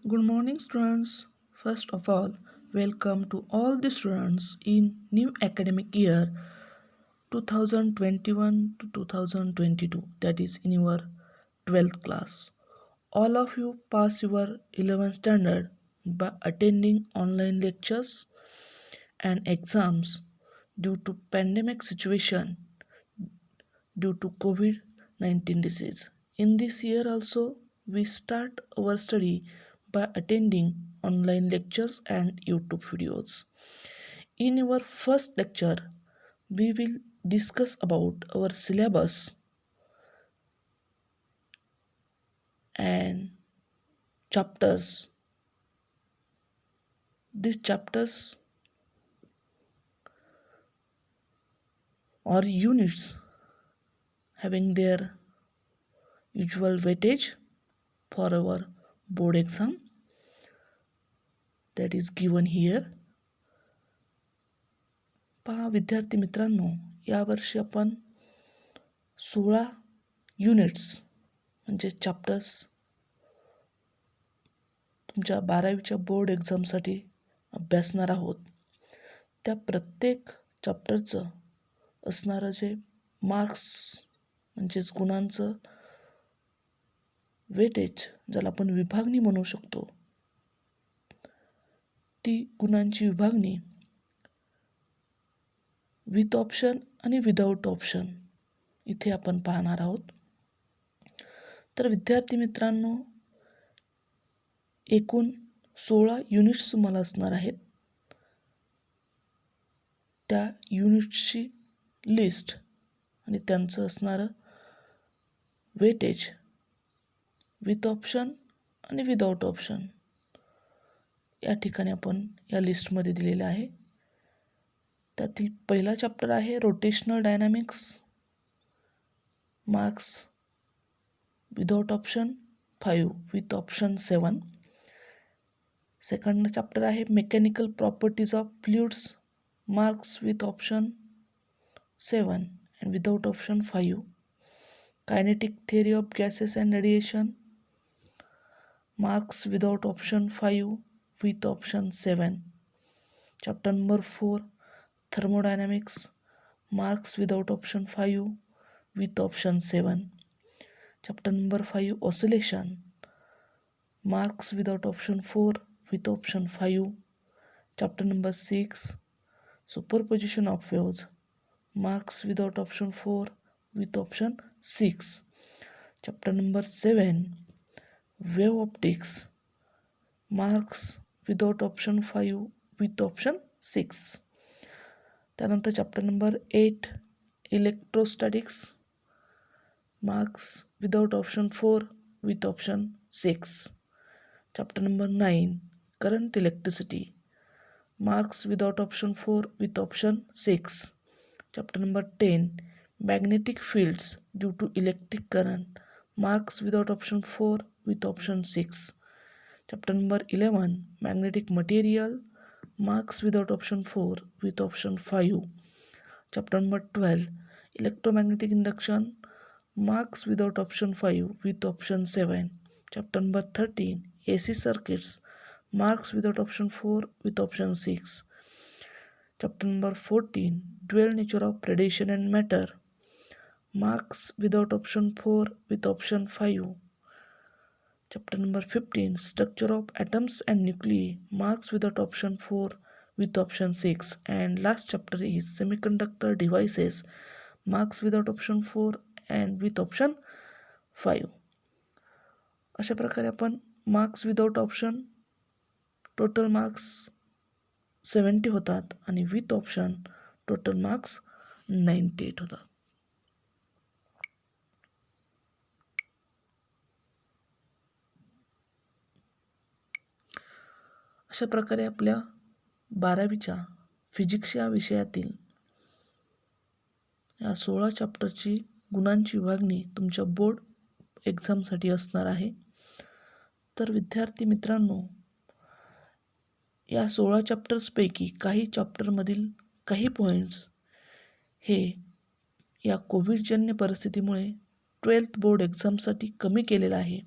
Good morning, students. First of all, welcome to all the students in new academic year 2021 to 2022, that is in your 12th class. All of you pass your 11th standard by attending online lectures and exams due to pandemic situation due to COVID-19 disease. In this year also, we start our study by attending online lectures and YouTube videos. In our first lecture, we will discuss about our syllabus and chapters. These chapters or units having their usual weightage for our board exam that is given here. पहा विद्यार्थी मित्रांनो, यावर्षी आपण 16 units म्हणजे chapters तुमच्या 12वीच्या board एक्झामसाठी अभ्यासणार आहोत. त्या प्रत्येक चॅप्टरचं असणारं जे मार्क्स म्हणजेच गुणांचं वेटेज, ज्याला आपण विभागणी म्हणू शकतो, ती गुणांची विभागणी विथ ऑप्शन आणि विदाऊट ऑप्शन इथे आपण पाहणार आहोत. तर विद्यार्थी मित्रांनो, एकूण 16 युनिट्स तुम्हाला असणार आहेत. त्या युनिट्सची लिस्ट आणि त्यांचं असणारं वेटेज विथ ऑप्शन आणि विदाऊट ऑप्शन या ठिकाणी आपण या लिस्टमध्ये दिलेलं आहे. त्यातील पहिला चॅप्टर आहे rotational dynamics, marks without option 5 with option 7. Second chapter आहे mechanical properties of fluids, marks with option 7 and without option 5. Kinetic theory of gases and radiation, marks without option 5 with option 7. Chapter number 4 thermodynamics, marks without option 5 with option 7. Chapter number 5 oscillation, marks without option 4 with option 5. Chapter number 6 superposition of waves, marks without option 4 with option 6. Chapter number 7 wave optics, marks without option 5 with option 6. त्यानंतर chapter number 8 electrostatics, marks without option 4 with option 6. Chapter number 9 current electricity, marks without option 4 with option 6. Chapter number 10 magnetic fields due to electric current, marks without option 4 with option 6. Chapter number 11 magnetic material, marks without option 4 with option 5. Chapter number 12 electromagnetic induction, marks without option 5 with option 7. Chapter number 13 AC circuits, marks without option 4 with option 6. Chapter number 14 dual nature of radiation and matter, marks without option 4 with option 5. Chapter number 15 structure of atoms and nuclei, marks without option 4 with option 6. And last chapter is semiconductor devices, marks without option 4 and with option 5. अशा प्रकारे आपण marks without option total marks 70 होतात आणि with option total marks 98 होतात. अशा प्रकारे आपल्या 12वीच्या physics या विषयातील या 16 चॅप्टरची गुणांची विभागणी तुमच्या बोर्ड एक्झामसाठी असणार आहे. तर विद्यार्थी मित्रांनो, या 16 चॅप्टर्सपैकी काही चॅप्टरमधील काही पॉईंट्स हे या कोविडजन्य परिस्थितीमुळे 12th बोर्ड एक्झामसाठी कमी केलेलं आहे.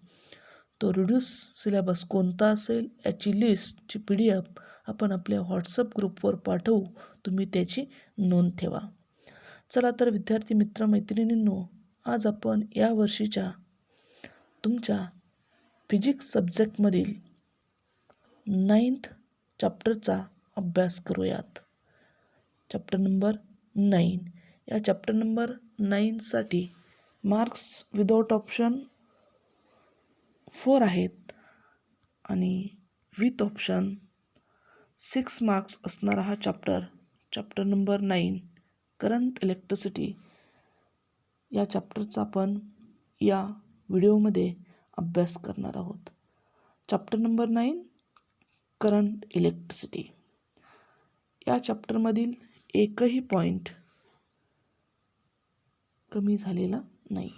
तो रिड्यूस सिलेबस कोणता असेल याची लिस्टची PDF आपण आपल्या व्हॉट्सअप ग्रुपवर पाठवू. तुम्ही त्याची नोंद ठेवा. चला तर विद्यार्थी मित्रमैत्रिणींनो, आज आपण या वर्षीच्या तुमच्या फिजिक्स सब्जेक्टमधील 9th चॅप्टरचा अभ्यास करूयात. Chapter number 9. या चॅप्टर नंबर 9साठी मार्क्स विदाउट ऑप्शन 4 आहेत आणि विथ ऑप्शन 6 मार्क्स असणारा हा चॅप्टर नंबर 9 करंट इलेक्ट्रिसिटी या चॅप्टरचा आपण या व्हिडिओमध्ये अभ्यास करणार आहोत. चॅप्टर नंबर 9 करंट इलेक्ट्रिसिटी या चॅप्टरमधील एकही पॉईंट कमी झालेला नाही.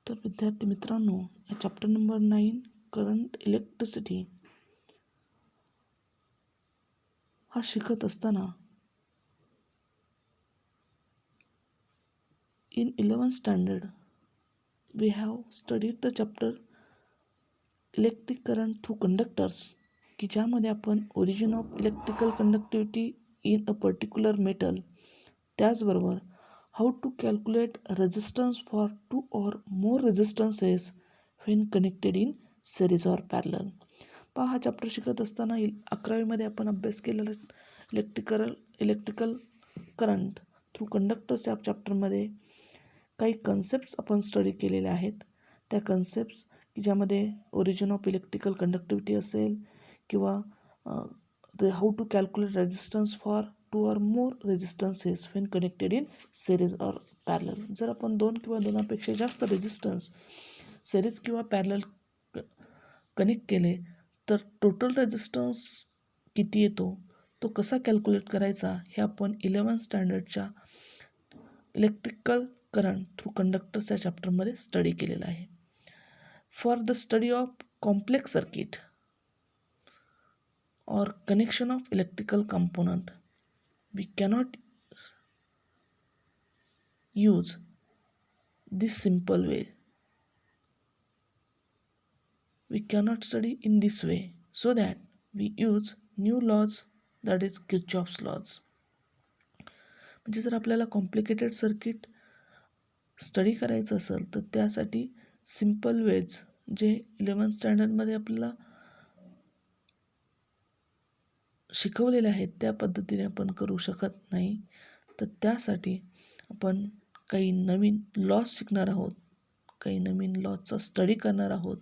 तर विद्यार्थी मित्रांनो, या चॅप्टर नंबर 9 करंट इलेक्ट्रिसिटी हा शिकत असताना in 11th standard we have studied the chapter electric current through conductors, की ज्यामध्ये आपण origin of electrical conductivity in a particular metal, त्याचबरोबर how to calculate resistance for two or more resistances when connected in series or parallel. पहा, हा chapter शिकत असताना 11वीमध्ये आपण अभ्यास केलेला इलेक्ट्रिकल करंट थ्रू कंडक्टर्स या चॅप्टरमध्ये काही कन्सेप्ट्स आपण स्टडी केलेल्या आहेत. त्या कन्सेप्ट्स की ज्यामध्ये ओरिजिन ऑफ इलेक्ट्रिकल कंडक्टिव्हिटी असेल किंवा how to calculate resistance for two or more resistances when connected in series or parallel. जर आपण 2 किंवा 2पेक्षा जास्त रेजिस्टन्स सिरीज किंवा पॅरलल कनेक्ट केले तर टोटल रेजिस्टन्स किती येतो, तो कसा कॅल्क्युलेट करायचा, हे आपण 11th स्टँडर्डच्या इलेक्ट्रिकल करंट थ्रू कंडक्टर्स या चॅप्टरमध्ये स्टडी केलेला आहे. For the study of complex circuit और connection of electrical component we cannot use this simple way. We cannot study in this way, so that we use new laws, that is Kirchhoff's laws. म्हणजे जर आपल्याला complicated circuit study करायचं असेल तर त्यासाठी simple ways जे 11th स्टँडर्डमध्ये आपल्याला शिकवलेले आहेत त्या पद्धतीने आपण करू शकत नाही. तर त्यासाठी आपण काही नवीन लॉज शिकणार आहोत, काही नवीन लॉजचा स्टडी करणार आहोत.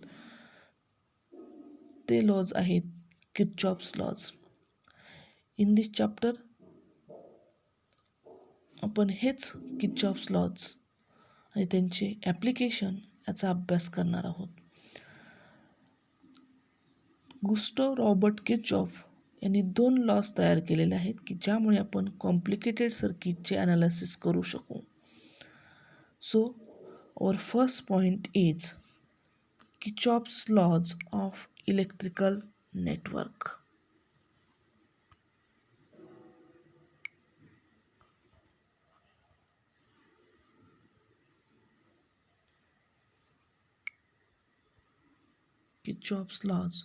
ते लॉज आहेत Kirchhoff's laws. In this chapter आपण हेच किर्चॉफ्स लॉज आणि त्यांचे ॲप्लिकेशन याचा अभ्यास करणार आहोत. गुस्टो रॉबर्ट किर्चॉफ यांनी 2 लॉज तयार केलेले आहेत की ज्यामुळे आपण कॉम्प्लिकेटेड सर्किटचे ॲनालिसिस करू शकू. So our first point is Kirchhoff's laws of electrical network. Kirchhoff's laws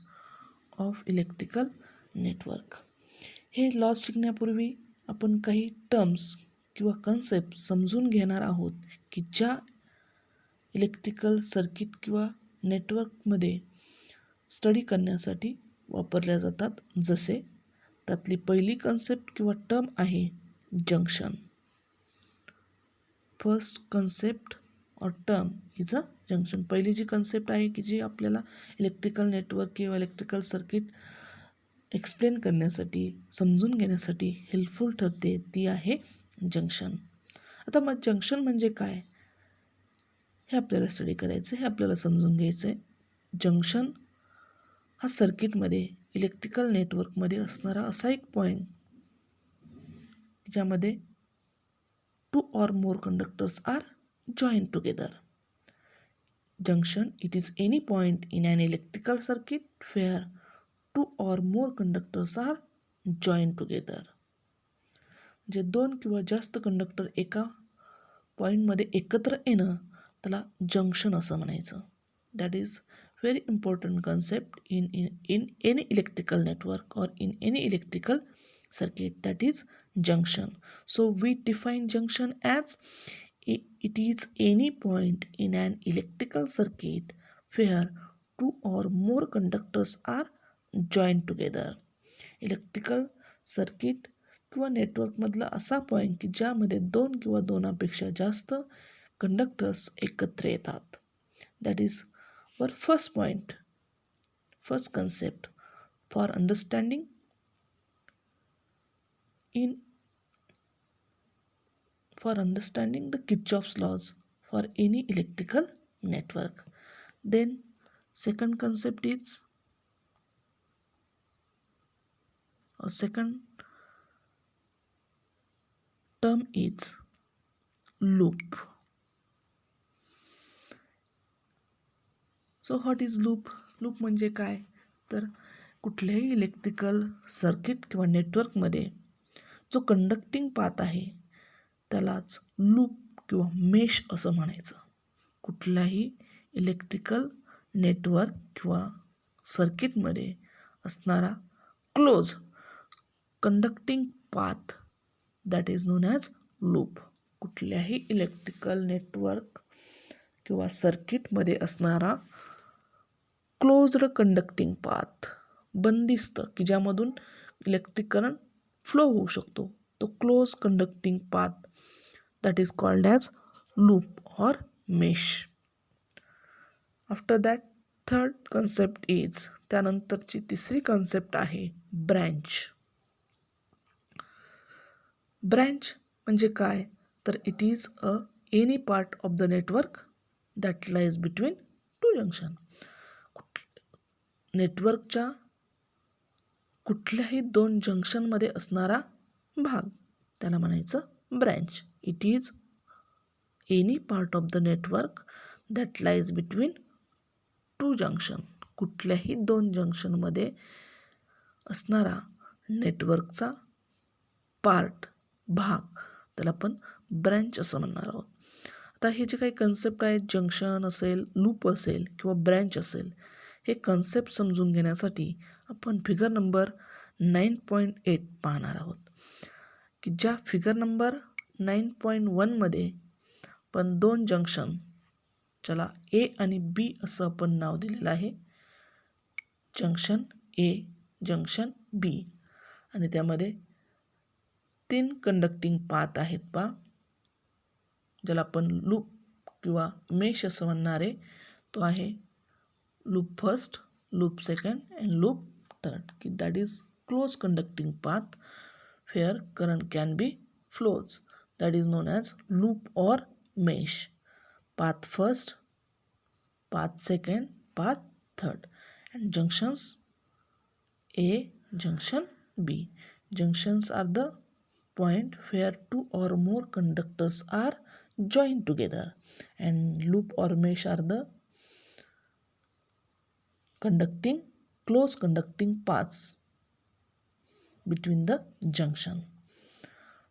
of electrical network. हे लॉज शिकण्यापूर्वी आपण काही टर्म्स किंवा कन्सेप्ट समजून घेणार आहोत की ज्या इलेक्ट्रिकल सर्किट किंवा नेटवर्कमध्ये स्टडी करण्यासाठी वापरल्या जातात. जसे त्यातली पहिली कन्सेप्ट किंवा टर्म आहे जंक्शन. फर्स्ट कन्सेप्ट और टर्म इज अ जंक्शन. पहिली जी कन्सेप्ट आहे की जी आपल्याला इलेक्ट्रिकल नेटवर्क किंवा इलेक्ट्रिकल सर्किट एक्सप्लेन करण्यासाठी, समजून घेण्यासाठी हेल्पफुल ठरते, ती आहे जंक्शन. आता मग जंक्शन म्हणजे काय हे आपल्याला स्टडी करायचं, हे आपल्याला समजून घ्यायचं आहे. जंक्शन हा सर्किटमध्ये इलेक्ट्रिकल नेटवर्कमध्ये असणारा असा एक पॉईंट ज्यामध्ये 2 or more conductors are joined together. Junction, it is any point in an electrical circuit where 2 or more conductors are joined together. जे 2 किंवा जास्त कंडक्टर एका पॉईंटमध्ये एकत्र येणं त्याला जंक्शन असं म्हणायचं. That is very important concept in any electrical network or in any electrical circuit, that is junction. So we define junction as it is any point in an electrical circuit where 2 or more conductors are joined together. Electrical circuit किंवा नेटवर्कमधला असा point की ज्यामध्ये 2 किंवा 2पेक्षा जास्त conductors एकत्र येतात. That is वर first point, first concept for understanding the Kirchhoff's laws for any electrical network. Then second concept is, or second term is loop. So what is loop? Loop म्हणजे काय तर कुठल्याही इलेक्ट्रिकल सर्किट किंवा नेटवर्कमध्ये जो conducting path आहे त्यालाच loop किंवा मेश असं म्हणायचं. कुठल्याही इलेक्ट्रिकल नेटवर्क किंवा सर्किटमध्ये असणारा close conducting path that is non as loop. कुठल्याही इलेक्ट्रिकल नेटवर्क किंवा सर्किटमध्ये असणारा क्लोज्ड कंडक्टिंग पाथ, बंदिस्त की ज्यामधून इलेक्ट्रिक करंट फ्लो होऊ शकतो, तो close conducting path that is called as loop or mesh. After that third concept is, त्यानंतरची तिसरी कन्सेप्ट आहे ब्रँच. ब्रँच म्हणजे काय तर it is any part of the network that lies between two junction. नेटवर्कच्या कुठल्याही 2 जंक्शनमध्ये असणारा भाग त्याला म्हणायचं branch. It is any part of the network that lies between 2 junction. कुठल्याही 2 जंक्शनमध्ये असणारा नेटवर्कचा पार्ट, भाग त्याला आपण ब्रँच असं म्हणणार आहोत. आता हे जे काही कन्सेप्ट आहेत, जंक्शन असेल, लूप असेल किंवा ब्रँच असेल, हे कन्सेप्ट समजून घेण्यासाठी आपण फिगर नंबर 9.8 पाहणार आहोत. की ज्या फिगर नंबर 9.1मध्ये आपण 2 जंक्शन, ज्याला ए आणि बी असं आपण नाव दिलेलं आहे, जंक्शन ए, जंक्शन बी, आणि त्यामध्ये 3 कंडक्टिंग पाथ आहेत पा, ज्याला आपण लूप किंवा मेश असं म्हणणार आहे. तो आहे loop first, loop second and loop third. की that is close conducting path where current can be flows, that is known as loop or mesh. Path first, path second, path third, and junctions A, junction B. Junctions are the point where 2 or more conductors are joined together, and loop or mesh are the close conducting paths between the junction.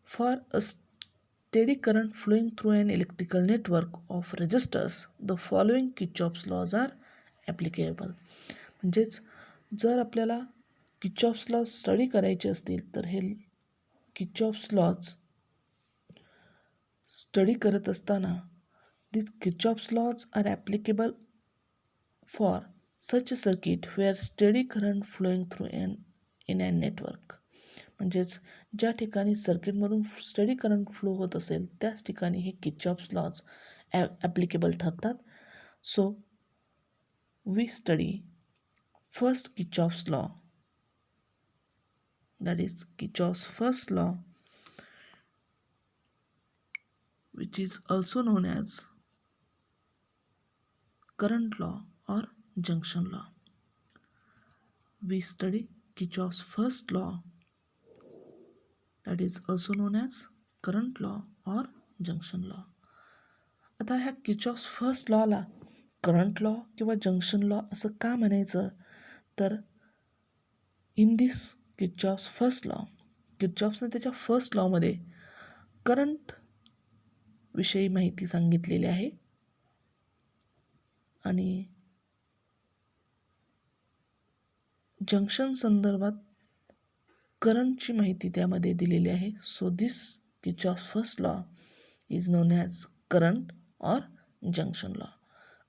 For a steady current flowing through an electrical network of resistors, the following Kirchhoff's laws are applicable. म्हणजेच जर आपल्याला Kirchhoff's lodge study करायचे असतील तर हे Kirchhoff's lodge study करत असताना these Kirchhoff's laws are applicable for such a circuit where steady current flowing through in a network. म्हणजेच ज्या ठिकाणी सर्किटमधून स्टडी करंट फ्लो होत असेल त्याच ठिकाणी हे किर्चॉफ्स लॉज ॲप्लिकेबल ठरतात. So we study first Kirchhoff's law, that is Kirchhoff's first law, which is also known as current law or junction law. We study Kirchhoff's first law that is also known as current law or junction law. आता ह्या Kirchhoff's first लॉला current law किंवा junction law असं का म्हणायचं, तर in this Kirchhoff's first law, किर्चॉफ्सने त्याच्या फर्स्ट लॉमध्ये करंट विषयी माहिती सांगितलेली आहे आणि जंक्शन संदर्भात करंटची माहिती त्यामध्ये दिलेली आहे. So this Kirchhoff's first law is non as current or junction law.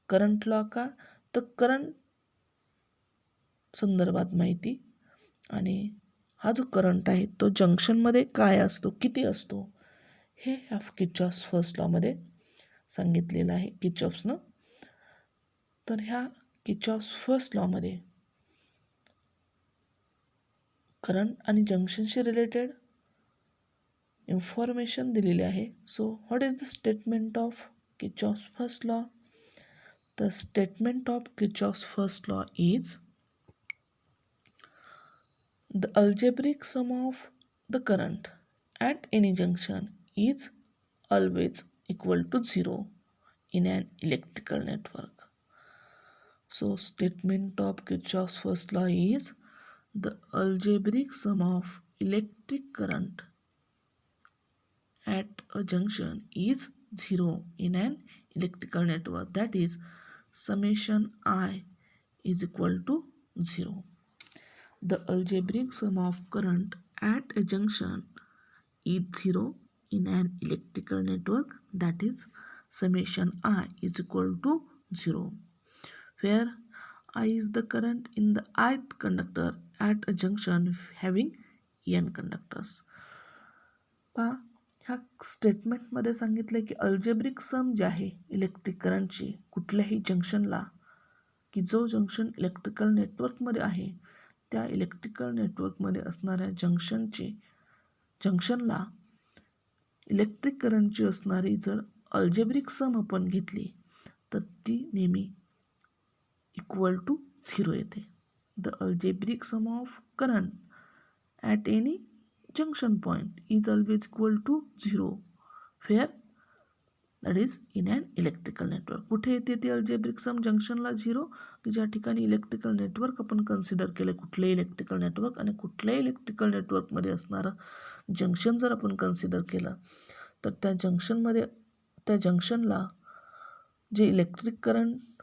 Current law का, तर करंट संदर्भात माहिती, आणि हा जो करंट आहे तो जंक्शनमध्ये काय असतो, किती असतो, हे ह्या किर्चॉफ्स फर्स्ट लॉमध्ये सांगितलेलं आहे किर्चॉफ्सनं. तर ह्या किर्चॉफ्स फर्स्ट लॉमध्ये करंट आणि जंक्शनशी रिलेटेड इन्फॉर्मेशन दिलेली आहे. So what is the statement of Kirchhoff's first law? The statement of Kirchhoff's first law is the algebraic sum of the current at any junction is always equal to 0 in an electrical network. So statement of Kirchhoff's first law is the algebraic sum of electric current at a junction is 0 in an electrical network, that is summation I is equal to 0. The algebraic sum of current at a junction is 0 in an electrical network, that is summation I is equal to 0, where I is the current in the ith conductor at a junction having n conductors. पहा, ह्या स्टेटमेंटमध्ये सांगितलं की algebraic sum जे आहे electric करंटची कुठल्याही जंक्शनला, की जो जंक्शन इलेक्ट्रिकल नेटवर्कमध्ये आहे त्या इलेक्ट्रिकल नेटवर्कमध्ये असणाऱ्या जंक्शनला इलेक्ट्रिक करंटची असणारी जर अल्जेब्रिक सम आपण घेतली तर ती नेहमी इक्वल टू 0 येते. The algebraic sum of current at any junction point is always equal to 0 where that is in an electrical network. कुठे येते ती अल्जेब्रिक सम? जंक्शनला 0, की ज्या ठिकाणी इलेक्ट्रिकल नेटवर्क आपण कन्सिडर केलं, कुठलंही इलेक्ट्रिकल नेटवर्क, आणि कुठल्याही इलेक्ट्रिकल नेटवर्कमध्ये असणारं जंक्शन जर आपण कन्सिडर केलं तर त्या जंक्शनला जे इलेक्ट्रिक करंट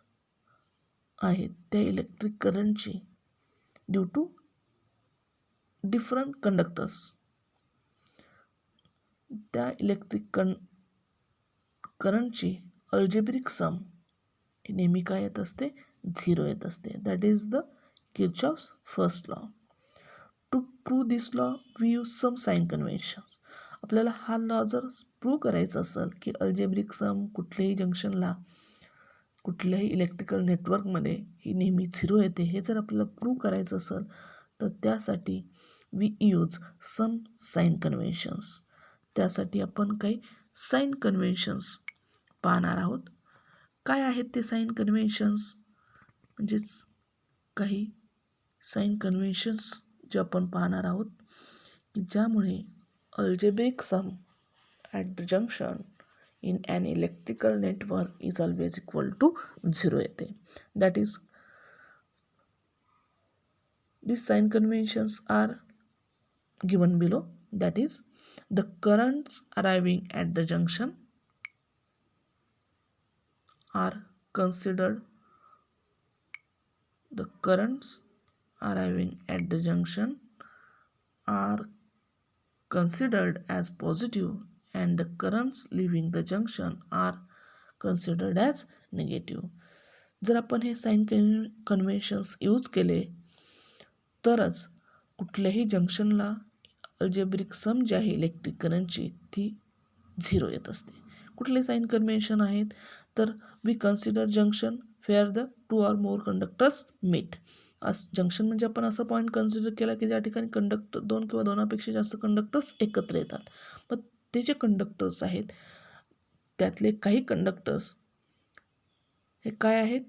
आहेत त्या इलेक्ट्रिक करंटची ड्यू टू डिफरंट कंडक्टर्स त्या इलेक्ट्रिक करंटची अल्जेब्रिक सम ही नेहमी काय येत असते? 0 येत असते. That is the Kirchhoff's first law. To prove this law we use some sign conventions. आपल्याला हा लॉ जर प्रूव्ह करायचा असेल की अल्जेब्रिक सम कुठल्याही जंक्शनला कुठल्याही इलेक्ट्रिकल नेटवर्कमध्ये ही नेहमी 0 येते, हे जर आपल्याला प्रूव्ह करायचं असेल तर त्यासाठी we use some sign conventions. त्यासाठी आपण काही साइन कन्व्हेन्शन्स पाहणार आहोत. काय आहेत ते साइन कन्व्हेन्शन्स? म्हणजेच काही साइन कन्व्हेन्शन्स जे आपण पाहणार आहोत की ज्यामुळे algebraic sum at the junction in an electrical network is always equal to 0 येते. That is these sign conventions are given below. That is, the currents arriving at the junction are considered the currents arriving at the junction are considered as positive and the currents leaving the junction are considered as negative. जर आपण हे sign conventions use केले तरच कुठल्याही जंक्शनला algebraic sum जी आहे electric करंटची ती 0 येत असते. कुठले साइन कन्व्हेन्शन आहेत? तर we consider junction where the 2 or more conductors meet. Junction म्हणजे आपण असं पॉईंट कन्सिडर केला की ज्या ठिकाणी कंडक्टर 2 किंवा 2पेक्षा जास्त कंडक्टर्स एकत्र येतात. पण ते जे कंडक्टर्स आहेत त्यातले काही कंडक्टर्स हे काय आहेत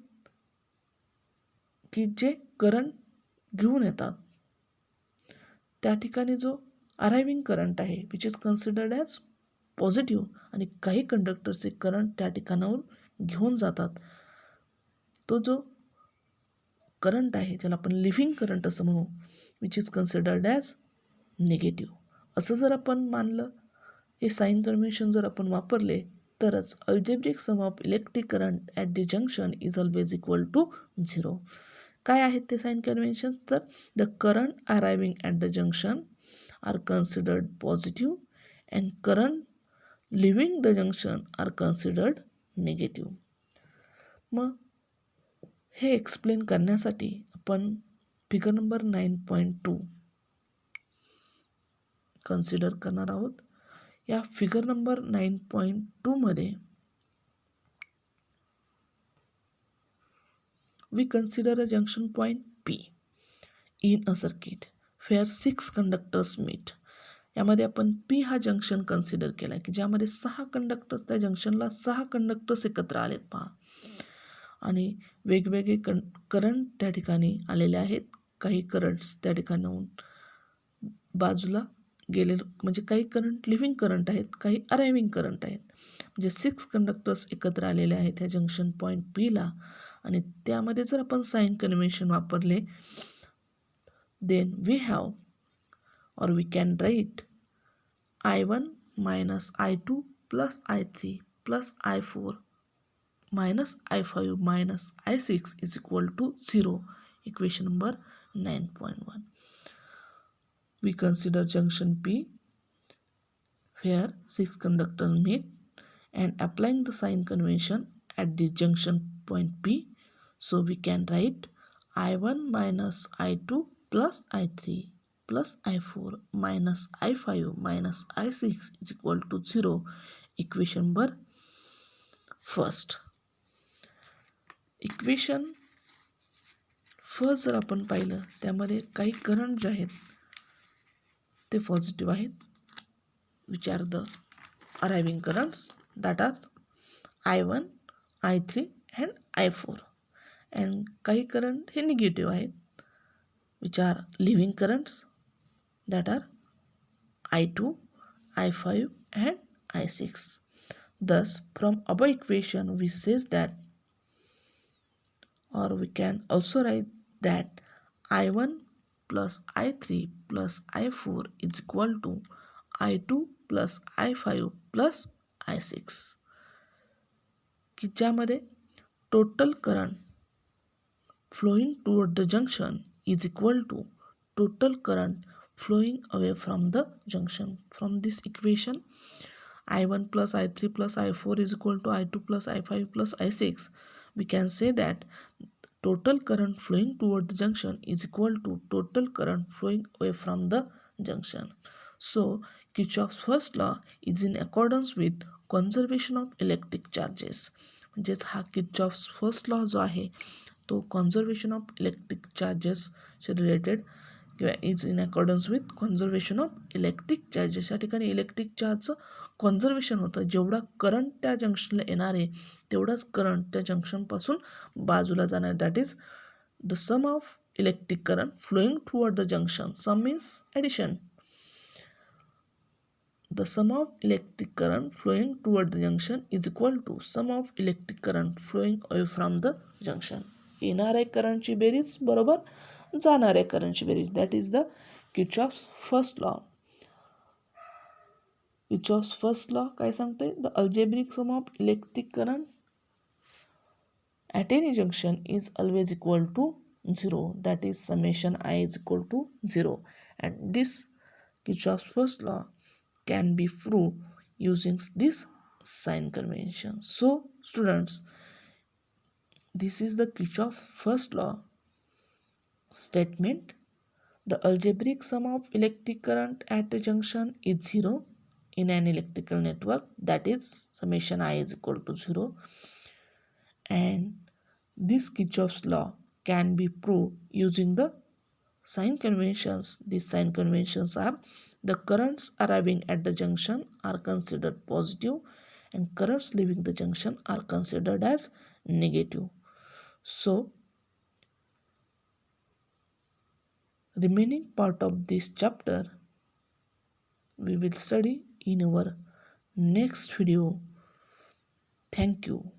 की जे करंट घेऊन येतात. त्या ठिकाणी जो अरायव्हिंग करंट आहे which is considered as positive, आणि काही कंडक्टरचे करंट त्या ठिकाणावर घेऊन जातात. तो जो करंट आहे ज्याला आपण लिव्हिंग करंट असं म्हणू, which is considered as negative. असं जर आपण मानलं, हे साइन कन्व्हेन्शन जर आपण वापरले, तरच algebraic sum of electric current at the junction is always equal to 0. काय आहेत ते साइन कन्व्हेन्शन्स? तर the current arriving at the junction are considered positive and current leaving the junction are considered negative. मग हे explain करण्यासाठी आपण figure number 9.2 consider करणार आहोत. या फिगर नंबर 9.2 मध्ये we consider a junction point P in a circuit where 6 conductors meet. यामध्ये आपण P हा जंक्शन कन्सिडर केला की ज्यामध्ये 6 कंडक्टर्स, त्या जंक्शनला 6 कंडक्टर्स एकत्र आलेत पहा, आणि वेगवेगळे करंट त्या ठिकाणी आलेले आहेत. काही करंट्स त्या ठिकाणाहून बाजूला गेलेलं, म्हणजे काही करंट लिव्हिंग करंट आहेत, काही अरायव्हिंग करंट आहेत. म्हणजे 6 कंडक्टर्स एकत्र आलेले आहेत ह्या जंक्शन पॉईंट Pला, आणि त्यामध्ये जर आपण साइन कन्व्हेन्शन वापरले, then we have or we can write I1 minus I2 plus I3 plus I4 minus I5 minus I6 is equal to 0. Equation number 9.1. We consider junction P where 6 conductors meet, and applying the sign convention at the junction point P, so we can write I1 minus I2 plus I3 plus I4 minus I5 minus I6 is equal to 0. Equation number first. Equation first जर आपण पाहिलं, त्यामध्ये काही current जे आहेत ते positive आहेत, which are the arriving currents, that are I1, I3 and I4. And काही करंट हे निगेटिव्ह आहेत, which are leaving currents, that are I2, I5 and I6. Thus, from above equation we says that, or we can also write that I1 plus I3 plus I4 is equal to I2 plus I5 plus I6, की ज्यामध्ये total current flowing toward the junction is equal to total current flowing away from the junction. From this equation, I1 plus I3 plus I4 is equal to I2 plus I5 plus I6. We can say that total current flowing toward the junction is equal to total current flowing away from the junction. So, Kirchhoff's first law is in accordance with conservation of electric charges. म्हणजेच हा Kirchhoff's first law जो आहे तो conservation of electric चार्जेसचे related किंवा is in accordance with conservation of electric charges. या ठिकाणी electric चार्जचं conservation होतं. जेवढा करंट त्या जंक्शनला येणार आहे तेवढाच करंट त्या जंक्शनपासून बाजूला जाणार. That is the sum of electric current flowing toward the junction. Sum means addition. The sum of electric current flowing toward the junction is equal to sum of electric current flowing away from the junction. येणाऱ्या करंटची बेरीज बरोबर जाणाऱ्या करंटची बेरीज. That is the Kirchhoff's first law. Kirchhoff's first law काय सांगते? The algebraic sum of electric current at any junction is always equal to 0. That is summation I is equal to 0. And this Kirchhoff's first law can be proved using this sign convention. So students, this is the Kirchhoff's first law statement. The algebraic sum of electric current at a junction is 0 in an electrical network. That is summation I is equal to 0. And this Kirchhoff's law can be proved using the sign conventions. These sign conventions are: the currents arriving at the junction are considered positive and currents leaving the junction are considered as negative. So, remaining part of this chapter we will study in our next video. Thank you.